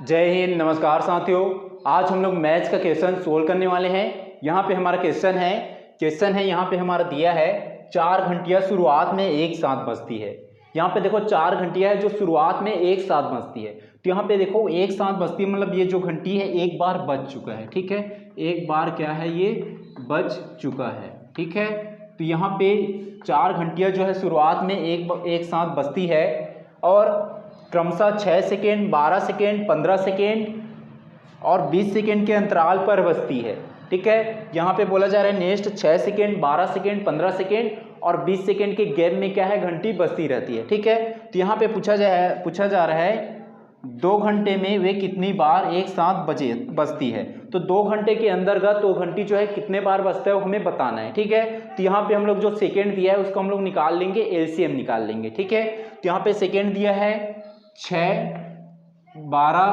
जय हिंद। नमस्कार साथियों, आज हम लोग मैथ्स का क्वेश्चन सोल्व करने वाले हैं। यहाँ पे हमारा क्वेश्चन है यहाँ पे हमारा दिया है 4 घंटियाँ शुरुआत में एक साथ बजती है। यहाँ पे देखो 4 घंटियाँ है जो शुरुआत में एक साथ बजती है। तो यहाँ पे देखो एक साथ बजती है मतलब ये जो घंटी है एक बार बज चुका है, ठीक है। एक बार क्या है, ये बज चुका है, ठीक है। तो यहाँ पे 4 घंटियाँ जो है शुरुआत में एक साथ बजती है और क्रमशः 6 सेकेंड, 12 सेकेंड, 15 सेकेंड और 20 सेकेंड के अंतराल पर बजती है, ठीक है। यहाँ पे बोला जा रहा है नेक्स्ट 6 सेकेंड, 12 सेकेंड, 15 सेकेंड और 20 सेकेंड के गैप में क्या है, घंटी बजती रहती है, ठीक है। तो यहाँ पे पूछा जा रहा है 2 घंटे में वे कितनी बार एक साथ बजती है। तो 2 घंटे के अंतर्गत वो घंटी जो है कितने बार बजता है वो हमें बताना है, ठीक है। तो यहाँ पे हम लोग जो सेकेंड दिया है उसको हम लोग निकाल लेंगे, एलसीएम निकाल लेंगे, ठीक है। तो यहाँ पे सेकेंड दिया है 6, 12,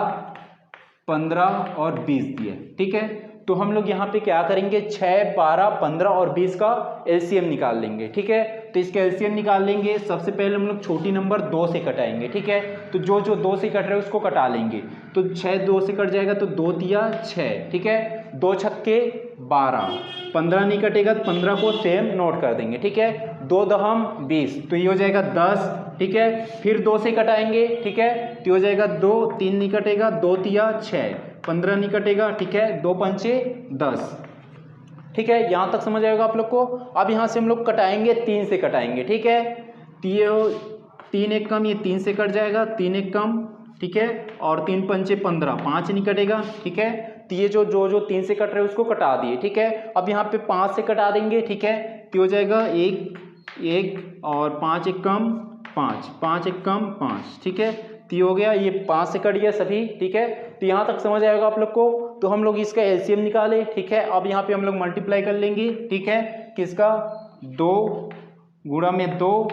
15 और 20 दिए, ठीक है। तो हम लोग यहाँ पे क्या करेंगे, 6, 12, 15 और 20 का एलसीएम निकाल लेंगे, ठीक है। तो इसका एलसीएम निकाल लेंगे। सबसे पहले हम लोग छोटी नंबर 2 से कटाएंगे, ठीक है। तो जो 2 से कट रहे हैं उसको कटा लेंगे। तो 6 2 से कट जाएगा तो 2 तिया 6, ठीक है। 2 छक्के 12, 15 नहीं कटेगा तो 15 को सेम नोट कर देंगे, ठीक है। 2 दहम 20, तो ये हो जाएगा 10, ठीक है। फिर 2 से कटाएंगे, ठीक है। तो हो जाएगा 2, 3 नहीं कटेगा, 2 तिया 6, 15 नहीं कटेगा, ठीक है। 2 पंचे 10, ठीक है। यहाँ तक समझ आएगा आप लोग को। अब यहाँ से हम लोग कटाएंगे, 3 से कटाएंगे, ठीक है। तो ये 3 एक कम, ये 3 से कट जाएगा, 3 एक कम, ठीक है। और 3 पंचे 15, 5 नहीं कटेगा, ठीक है। तो ये जो 3 से कट रहे हैं उसको कटा दिए, ठीक है। अब यहाँ पे 5 से कटा देंगे, ठीक है। तो हो जाएगा 1 और 5 एक कम 5, 5 एक कम 5, ठीक है। तो हो गया, ये 5 से कट गया सभी, ठीक है। तो यहाँ तक समझ आएगा आप लोग को। तो हम लोग इसका एलसीएम निकाले, ठीक है। अब यहाँ पे हम लोग मल्टीप्लाई कर लेंगे, ठीक है। किसका, 2 गुणा में 2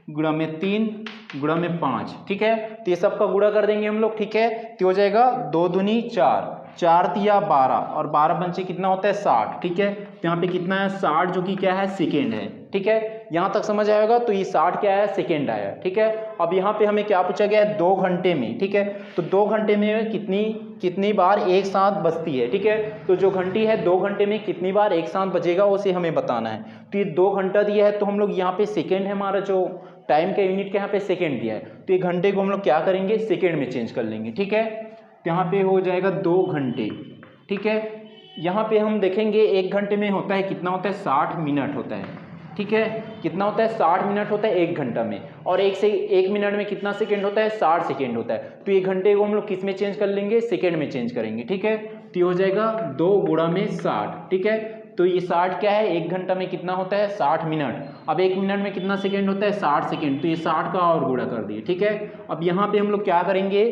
गुणा में 3 गुणा में 5, ठीक है। तो ये सब का गुणा कर देंगे हम लोग, ठीक है। तो हो जाएगा 2 दूनी 4, 4 तिया 12 और 12 पंचे कितना होता है 60, ठीक है। तो यहाँ पे कितना है 60, जो कि क्या है सेकेंड है, ठीक है। यहाँ तक समझ आएगा। तो ये 60 क्या है, सेकेंड आया, ठीक है। अब यहाँ पे हमें क्या पूछा गया है, 2 घंटे में, ठीक है। तो 2 घंटे में कितनी बार एक साथ बजती है, ठीक है। तो जो घंटी है 2 घंटे में कितनी बार एक साथ बजेगा उसे हमें बताना है। तो ये 2 घंटा दिया है तो हम लोग यहाँ पे सेकेंड है, हमारा जो टाइम का यूनिट का यहाँ पे सेकेंड दिया है। तो ये घंटे को हम लोग क्या करेंगे, सेकेंड में चेंज कर लेंगे, ठीक है। तो यहाँ पे हो जाएगा 2 घंटे, ठीक है। यहाँ पे हम देखेंगे 1 घंटे में होता है कितना होता है, 60 मिनट होता है, ठीक है। कितना होता है, 60 मिनट होता है 1 घंटा में। और 1 मिनट में कितना सेकेंड होता है, 60 सेकेंड होता है। तो ये घंटे को हम लोग किस में चेंज कर लेंगे, सेकेंड में चेंज करेंगे, ठीक है। तो ये हो जाएगा 2 गुणा में 60, ठीक है। तो ये 60 क्या है, 1 घंटा में कितना होता है, 60 मिनट। अब 1 मिनट में कितना सेकेंड होता है, 60 सेकेंड। तो ये 60 का और गुणा कर दिए, ठीक है। अब यहाँ पे हम लोग क्या करेंगे,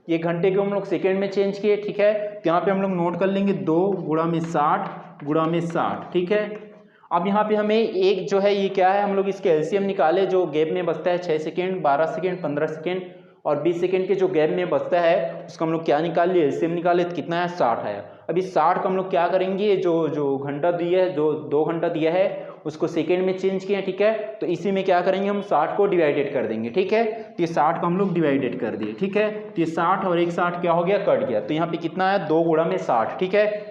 ये घंटे को हम लोग सेकेंड में चेंज किए, ठीक है। तो यहाँ पे हम लोग नोट कर लेंगे 2 गुणा में 60 गुणा में 60, ठीक है। अब यहाँ पे हमें एक जो है ये क्या है, हम लोग इसके एलसीएम निकाले, जो गैप में बचता है 6 सेकेंड, 12 सेकेंड, 15 सेकेंड और 20 सेकेंड के जो गैप में बचता है उसका हम लोग क्या निकाल लिए, एलसीएम निकाले। तो कितना है, 60 आया। अब इस 60 का हम लोग क्या करेंगे, जो घंटा दिया है, जो 2 घंटा दिया है उसको सेकेंड में चेंज किया, ठीक है। तो इसी में क्या करेंगे, हम 60 को डिवाइडेड कर देंगे, ठीक है। तो ये 60 को हम लोग डिवाइडेड कर दिए, ठीक है। तो ये 60 और 60 क्या हो गया, कट गया। तो यहाँ पे कितना आया, 2 गुणा में 60, ठीक है।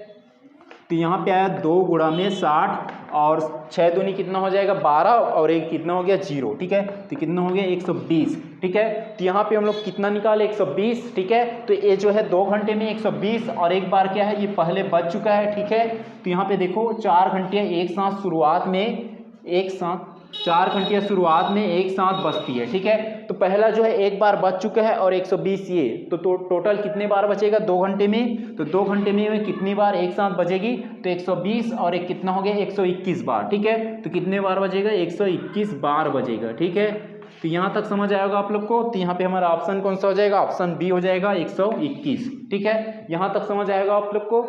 तो यहाँ पे आया 2 गुणा में 60 और 6 दूनी कितना हो जाएगा 12 और 1 कितना हो गया 0, ठीक है। तो कितना हो गया 120, ठीक है। तो यहाँ पे हम लोग कितना निकाले, 120, ठीक है। तो ये जो है 2 घंटे में 120 और एक बार क्या है, ये पहले बज चुका है, ठीक है। तो यहाँ पे देखो 4 घंटियाँ एक साथ शुरुआत में 4 घंटियाँ शुरुआत में एक साथ बजती है, ठीक है। तो पहला जो है एक बार बज चुका है और 120 ये, तो टोटल कितने बार बचेगा 2 घंटे में। तो 2 घंटे में कितनी बार एक साथ बजेगी, तो 120 और एक कितना हो गया 121 बार, ठीक है। तो कितने बार बजेगा, 121 बार बजेगा, ठीक है। तो यहाँ तक समझ आएगा आप लोग को। तो यहाँ पे हमारा ऑप्शन कौन सा हो जाएगा, ऑप्शन बी हो जाएगा 121, ठीक है। यहाँ तक समझ आएगा आप लोग को।